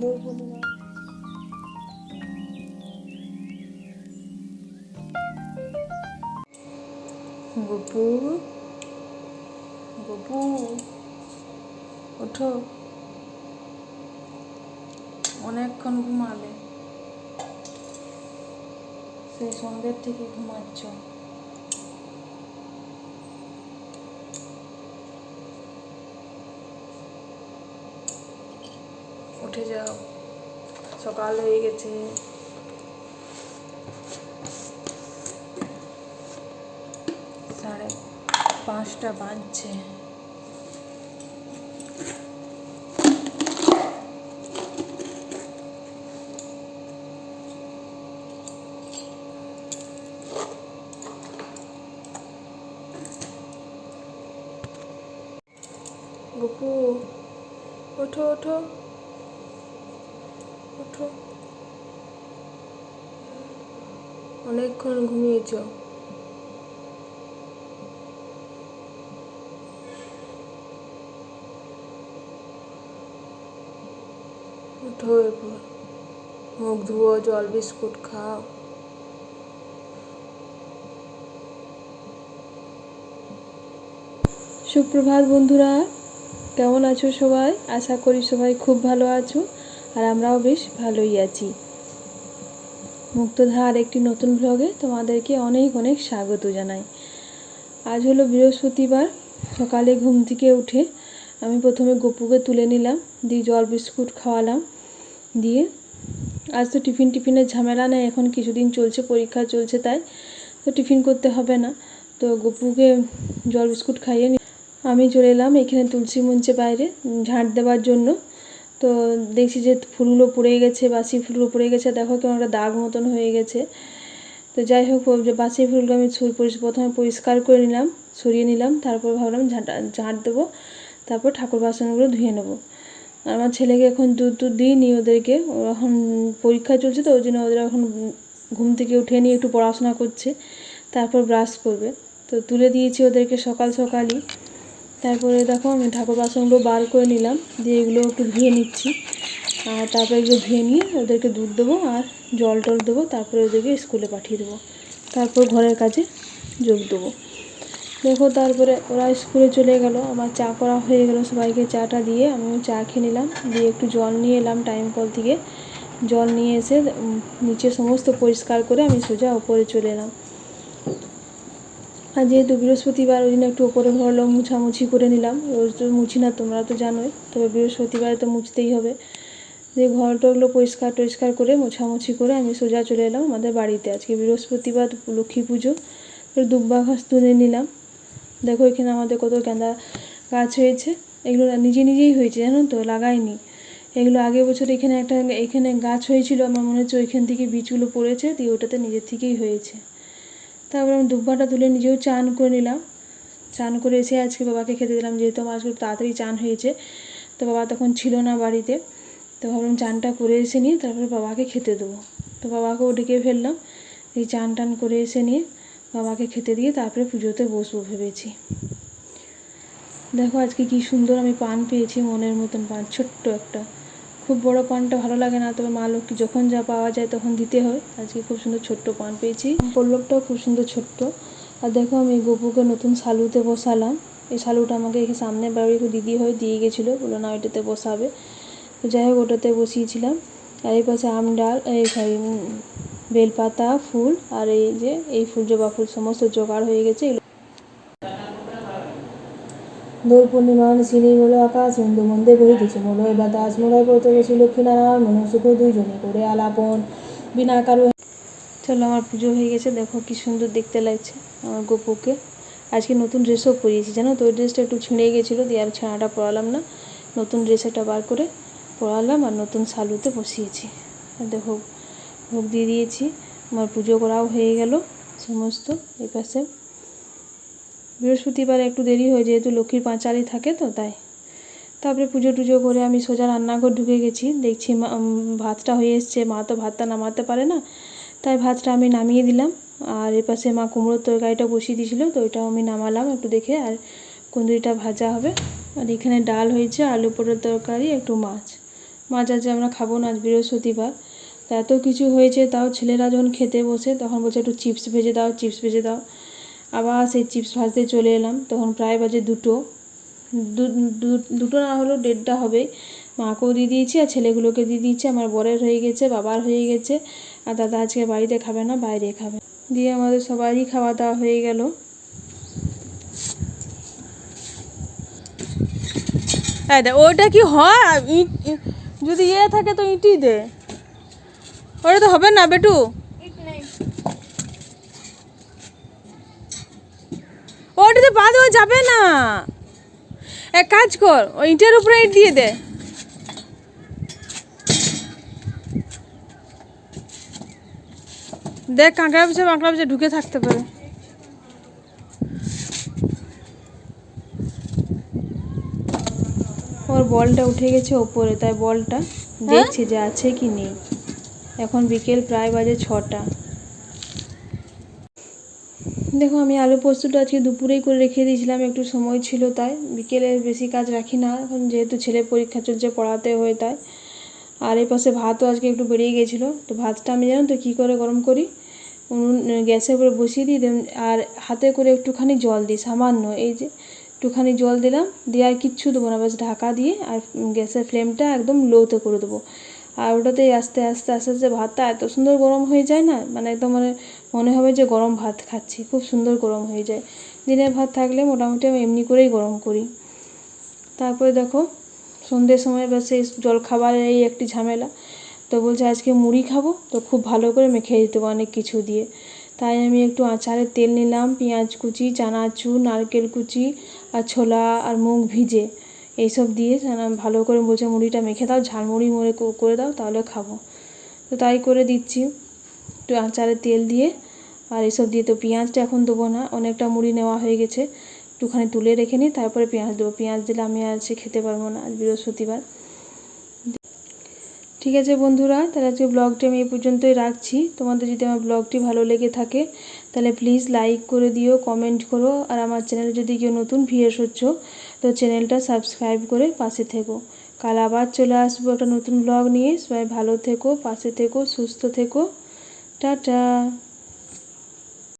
দোল পূর্ণিমা। গপু গপু ওঠো, অনেকক্ষণ ঘুমালে, সেই সন্ধ্যের থেকে ঘুমাচ্ছ। উঠে যাও, সকাল হয়ে গেছে। সাড়ে 5টা বাজছে। গপু ওঠো ওঠো ওঠো, অনেকক্ষণ ঘুমিয়েছ। উঠো, এরপর মুখ ধুয়ো, জল বিস্কুট খাও। সুপ্রভাত বন্ধুরা, কেমন আছো সবাই? আশা করি সবাই খুব ভালো আছো, আর আমরাও বেশ ভালোই আছি। মুক্তধার একটি নতুন ব্লগে তোমাদেরকে অনেক অনেক স্বাগত জানাই। আজ হলো বৃহস্পতিবার। সকালে ঘুম থেকে উঠে আমি প্রথমে গপুকে তুলে নিলাম, দিয়ে জল বিস্কুট খাওয়ালাম। দিয়ে আজ তো টিফিনের ঝামেলা নেই, এখন কিছুদিন চলছে, পরীক্ষা চলছে, তাই তো টিফিন করতে হবে না। তো গপুকে জল বিস্কুট খাইয়ে আমি চলে এলাম এখানে তুলসী মঞ্চে বাইরে ঝাঁট দেওয়ার জন্য। তো দেখছি যে ফুলগুলো পড়ে গেছে, বাসি ফুলগুলো পড়ে গেছে, দেখো কেমন একটা দাগ মতন হয়ে গেছে। তো যাই হোক, বাসি ফুলগুলো আমি প্রথমে পরিষ্কার করে নিলাম, সরিয়ে নিলাম, তারপর ভাবলাম ঝাঁট দেবো, তারপর ঠাকুর বাসনগুলো ধুয়ে নেবো। আর আমার ছেলেকে এখন দুধ দিইনি ওদেরকে, ওরা এখন পরীক্ষা চলছে, তো ওই জন্য ওদের এখন ঘুম থেকে উঠে নিয়ে একটু পড়াশোনা করছে, তারপর ব্রাশ করবে। তো তুলে দিয়েছি ওদেরকে সকাল সকালই। তারপরে দেখো আমি ঠাকুর বাসনগুলো বার করে নিলাম, দিয়ে এগুলো একটু ধুয়ে নিচ্ছি। আর তারপরে এগুলো ধুয়ে নিয়ে ওদেরকে দুধ দেবো আর জল টল দেবো, তারপরে ওদেরকে স্কুলে পাঠিয়ে দেবো, তারপর ঘরের কাজে যোগ দেবো। দেখো তারপরে ওরা স্কুলে চলে গেল, আমার চা করা হয়ে গেল, সবাইকে চাটা দিয়ে আমিও চা খেয়ে নিলাম। দিয়ে একটু জল নিয়ে এলাম টাইম কল থেকে, জল নিয়ে এসে নিচে সমস্ত পরিষ্কার করে আমি সোজা ওপরে চলে এলাম। আর যেহেতু বৃহস্পতিবার, ওই জন্য একটু ওপরে ঘরগুলো মুছামুছি করে নিলাম। রোজ তো মুছি না, তোমরা তো জানোই, তবে বৃহস্পতিবারে তো মুছতেই হবে। যে ঘরটাগুলো পরিষ্কার করে মোছামুছি করে আমি সোজা চলে এলাম আমাদের বাড়িতে। আজকে বৃহস্পতিবার, লক্ষ্মী পুজো। দুব্বা ঘাস তুলে নিলাম। দেখো এখানে আমাদের কত গাঁদা গাছ হয়েছে, এগুলো নিজেই হয়েছে, জানো তো, লাগাইনি। এগুলো আগের বছর এখানে গাছ হয়েছিল, আমার মনে হচ্ছে ওইখান থেকে বীজগুলো পড়েছে, দিয়ে ওটাতে নিজের থেকেই হয়েছে। তারপর আমি দুব্বাটা তুলে নিজেও চান করে নিলাম। চান করে এসে আজকে বাবাকে খেতে দিলাম, যেহেতু আমার আজকে তাড়াতাড়ি চান হয়েছে, তো বাবা তখন ছিল না বাড়িতে। তো ভাবলাম চানটা করে এসে নিয়ে তারপরে বাবাকে খেতে দেবো। তো বাবাকেও ডেকে ফেললাম, এই চান টান করে এসে নিয়ে বাবাকে খেতে দিয়ে তারপরে পুজোতে বসবো ভেবেছি। দেখো আজকে কি সুন্দর আমি পান পেয়েছি, মনের মতন পান, ছোট্ট একটা। খুব বড় পানটা ভালো লাগে না, তবে মা লক্ষ্মী যখন যা পাওয়া যায় তখন দিতে হয়। আজকে খুব সুন্দর ছোট্ট পান পেয়েছি, পল্লবটাও খুব সুন্দর ছোট্ট। আর দেখো আমি গপুকে নতুন শালুতে বসালাম। এই শালুটা আমাকে এখানে সামনের বাড়ি দিদি হয়ে দিয়ে গেছিলো, বলো না ওইটাতে বসাবে। তো যাই হোক, ওটাতে বসিয়েছিলাম। আর এই পাশে আম ডাল, বেলপাতা, ফুল, আর এই যে এই ফুল, জবা ফুল, সমস্ত জোগাড় হয়ে গেছে। দোল পূর্ণিমা সিনেই বলে আকাশ হিন্দু মন্দে বহিতেছে বলো, এবার দাস মোড়ায় পড়তে বসি লক্ষ্মীনারায়ণ মনুষ্যকে দুইজনে করে আলাপন বিনা কারো। চলো, আমার পুজো হয়ে গেছে, দেখো কি সুন্দর দেখতে লাগছে আমার গপুকে। আজকে নতুন ড্রেসও পরিয়েছি, জানো তো, ওই ড্রেসটা একটু ছিঁড়ে গেছিলো, দিয়ে আর ছানাটা পরালাম না, নতুন ড্রেস একটা বার করে পরালাম আর নতুন শালুতে বসিয়েছি। আর দেখো ভোগ দিয়ে দিয়েছি, আমার পুজো করাও হয়ে গেল সমস্ত। এই পাশে বৃহস্পতিবার একটু দেরি হয়, যেহেতু লক্ষ্মীর পাঁচালি থাকে, তো তাই। তারপরে পুজো টুজো করে আমি সোজা রান্নাঘর ঢুকে গেছি। দেখছি ভাতটা হয়ে এসছে, মা তো ভাতটা নামাতে পারে না, তাই ভাতটা আমি নামিয়ে দিলাম। আর এপাশে মা কুমড়োর তরকারিটা বসিয়ে দিয়েছিলো, তো ওইটাও আমি নামালাম একটু দেখে। আর কুঁদরিটা ভাজা হবে। আর এখানে ডাল হয়েছে, আলু পটল তরকারি, একটু মাছ, মাছ আজকে আমরা খাবো না, আজ বৃহস্পতিবার। তা এত কিছু হয়েছে, তাও ছেলেরা যখন খেতে বসে তখন বলছে একটু চিপস ভেজে দাও, চিপস ভেজে দাও। আবার সেই চিপস ভাজতে চলে এলাম, তখন প্রায় বাজে দুটো। দুটো না হলেও 1:30 হবে। মাকেও দিয়ে দিয়েছি আর ছেলেগুলোকে দিয়ে দিয়েছি। আমার বরের হয়ে গেছে, বাবার হয়ে গেছে, আর দাদা আজকে বাড়িতে খাবে না, বাইরে খাবে। দিয়ে আমাদের সবারই খাওয়া দাওয়া হয়ে গেল। ওইটা কি হয়? ইট যদি থাকে তো ইটই দে, ওটা তো হবে না বেটু। ওটাতে পা দেওয়া যাবে না। এক কাজ কর, ওই ইটের উপরে ইট দিয়ে দে। দেখ কাঁকড়া পিছে ঢুকে থাকতে পারে। ওর বলটা উঠে গেছে ওপরে, তাই বলটা দেখছে যে আছে কি নেই। এখন বিকেল প্রায় বাজে 6টা। দেখো আমি আলু পোস্তটা আজকে দুপুরেই করে রেখে দিয়েছিলাম, একটু সময় ছিল তাই। বিকেলে বেশি কাজ রাখি না এখন, যেহেতু ছেলে পরীক্ষা চলছে, পড়াতে হয় তাই। আর এই পাশে ভাতও আজকে একটু বেরিয়ে গেছিলো, তো ভাতটা আমি জানো তো কী করে গরম করি, গ্যাসের উপরে বসিয়ে দিই, আর হাতে করে একটুখানি জল দিই, সামান্য, এই যে একটুখানি জল দিলাম, দিয়ে আর কিচ্ছু দেবো না, বাস ঢাকা দিয়ে আর গ্যাসের ফ্লেমটা একদম লোতে করে দেবো। আর ওটাতেই আস্তে আস্তে আস্তে আস্তে ভাতটা এত সুন্দর গরম হয়ে যায় না, মানে একদম মনে হবে যে গরম ভাত খাচ্ছি, খুব সুন্দর গরম হয়ে যায়। দিনের ভাত থাকলে মোটামুটি আমি এমনি করেই গরম করি। তারপরে দেখো সন্ধ্যের সময় বা সেই জলখাবারের এই একটি ঝামেলা, তো বলছে আজকে মুড়ি খাবো, তো খুব ভালো করে মেখে দিতে হবে অনেক কিছু দিয়ে। তাই আমি একটু আচারের তেল নিলাম, পেঁয়াজ কুচি, চানাচুর, নারকেল কুচি আর ছোলা আর মুগ ভিজে এইসব দিয়ে ভালো করে বলছে মুড়িটা মেখে দাও, ঝালমুড়ি করে দাও, তাহলে খাবো। তো তাই করে দিচ্ছি একটু আচারের তেল দিয়ে। আর এসব দিয়ে তো পেঁয়াজটা এখন দেবো না, অনেকটা মুড়ি নেওয়া হয়ে গেছে, একটুখানি তুলে রেখে নিই, তারপরে পেঁয়াজ দেবো। পেঁয়াজ দিলে আমি আর সে খেতে পারবো না, আজ বৃহস্পতিবার। ঠিক আছে বন্ধুরা, তাহলে আজকে ব্লগটি আমি এই পর্যন্তই রাখছি। তোমাদের যদি আমার ব্লগটি ভালো লেগে থাকে তাহলে প্লিজ লাইক করে দিও, কমেন্ট করো, আর আমার চ্যানেলে যদি কেউ নতুন ভিউয়ার্স হচ্ছ তো চ্যানেলটা সাবস্ক্রাইব করে পাশে থেকো। কাল আবার চলে আসবো একটা নতুন ব্লগ নিয়ে। সবাই ভালো থেকো, পাশে থেকো, সুস্থ থেকো। টাটা।